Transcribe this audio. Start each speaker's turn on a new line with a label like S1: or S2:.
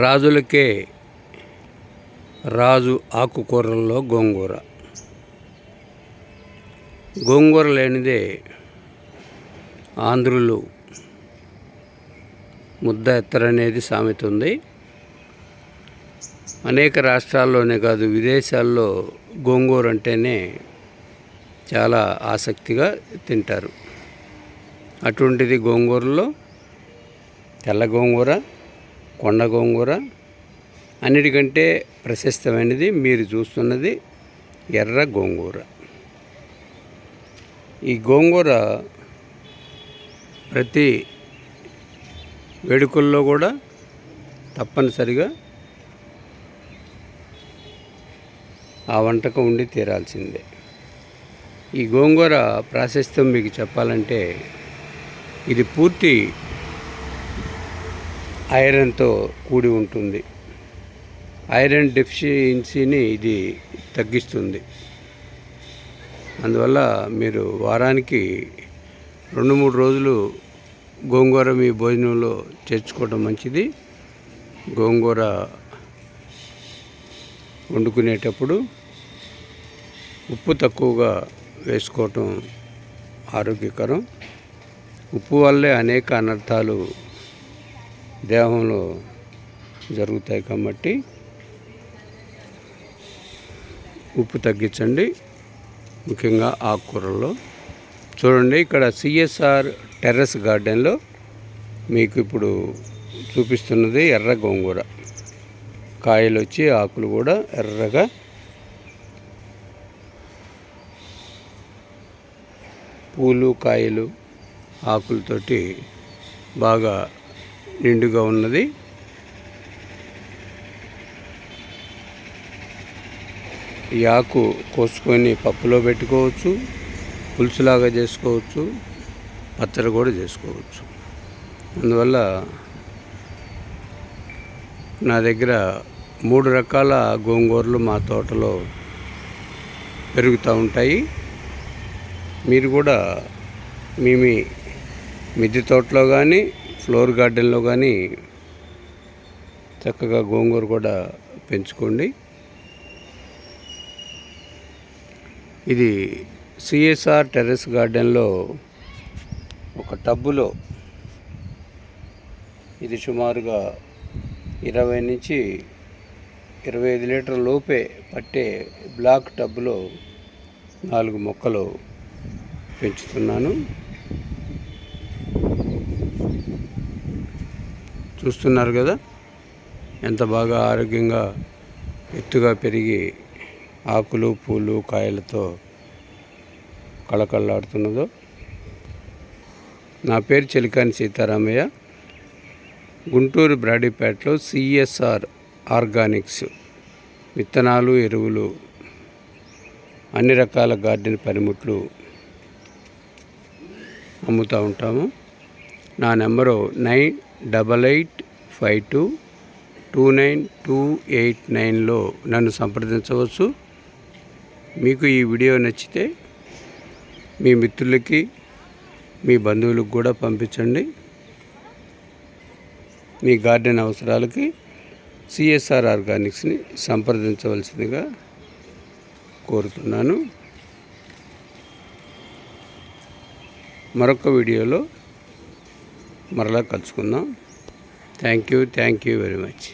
S1: రాజులకే రాజు ఆకుకూరల్లో గోంగూర. గోంగూర లేనిదే ఆంధ్రులు ముద్ద ఎత్తరనేది సామెత ఉంది. అనేక రాష్ట్రాల్లోనే కాదు, విదేశాల్లో గోంగూర అంటేనే చాలా ఆసక్తిగా తింటారు. అటువంటిది గోంగూరలో తెల్ల గోంగూర, కొండ గోంగూర, అన్నిటికంటే ప్రశస్తమైనది మీరు చూస్తున్నది ఎర్ర గోంగూర. ఈ గోంగూర ప్రతి వేడుకల్లో కూడా తప్పనిసరిగా ఆ వంటకం ఉండి తీరాల్సిందే. ఈ గోంగూర ప్రాశస్త్యం మీకు చెప్పాలంటే, ఇది పూర్తి ఐరన్తో కూడి ఉంటుంది. ఐరన్ డెఫిషియన్సీని ఇది తగ్గిస్తుంది. అందువల్ల మీరు వారానికి 2-3 రోజులు గోంగూర మీ భోజనంలో చేర్చుకోవడం మంచిది. గోంగూర వండుకునేటప్పుడు ఉప్పు తక్కువగా వేసుకోవటం ఆరోగ్యకరం. ఉప్పు వల్లే అనేక అనర్థాలు దేహంలో జరుగుతాయి కాబట్టి ఉప్పు తగ్గించండి, ముఖ్యంగా ఆకుకూరల్లో. చూడండి, ఇక్కడ సిఎస్ఆర్ టెర్రస్ గార్డెన్లో మీకు ఇప్పుడు చూపిస్తున్నది ఎర్ర గోంగూర. కాయలు వచ్చి ఆకులు కూడా ఎర్రగా పూలు, కాయలు, ఆకులతోటి బాగా నిండుగా ఉన్నది. ఈ ఆకు కోసుకొని పప్పులో పెట్టుకోవచ్చు, పులుసులాగా చేసుకోవచ్చు, పచ్చడి కూడా చేసుకోవచ్చు. అందువల్ల నా దగ్గర 3 రకాల గోంగూరలు మా తోటలో పెరుగుతూ ఉంటాయి. మీరు కూడా మీ మిద్దె తోటలో కానీ, ఫ్లోర్ గార్డెన్లో కానీ చక్కగా గోంగూర కూడా పెంచుకోండి. ఇది సిఎస్ఆర్ టెర్రస్ గార్డెన్లో ఒక టబ్బులో, ఇది సుమారుగా 20 నుంచి 25 లీటర్ల లోపే పట్టే బ్లాక్ టబ్బులో 4 మొక్కలు పెంచుతున్నాను. చూస్తున్నారు కదా ఎంత బాగా ఆరోగ్యంగా ఎత్తుగా పెరిగి ఆకులు, పూలు, కాయలతో కళకళలాడుతున్నదో. నా పేరు చెలికాని సీతారామయ్య. గుంటూరు బ్రాడీపేటలో సిఎస్ఆర్ ఆర్గానిక్స్ విత్తనాలు, ఎరువులు, అన్ని రకాల గార్డెన్ పనిముట్లు అమ్ముతూ ఉంటాము. నా నెంబరు 9885229289లో నన్ను సంప్రదించవచ్చు. మీకు ఈ వీడియో నచ్చితే మీ మిత్రులకి, మీ బంధువులకు కూడా పంపించండి. మీ గార్డెన్ అవసరాలకి సిఎస్ఆర్ ఆర్గానిక్స్ని సంప్రదించవలసిందిగా కోరుతున్నాను. మరొక వీడియోలో మరలా కలుసుకుందాం. Thank you very much.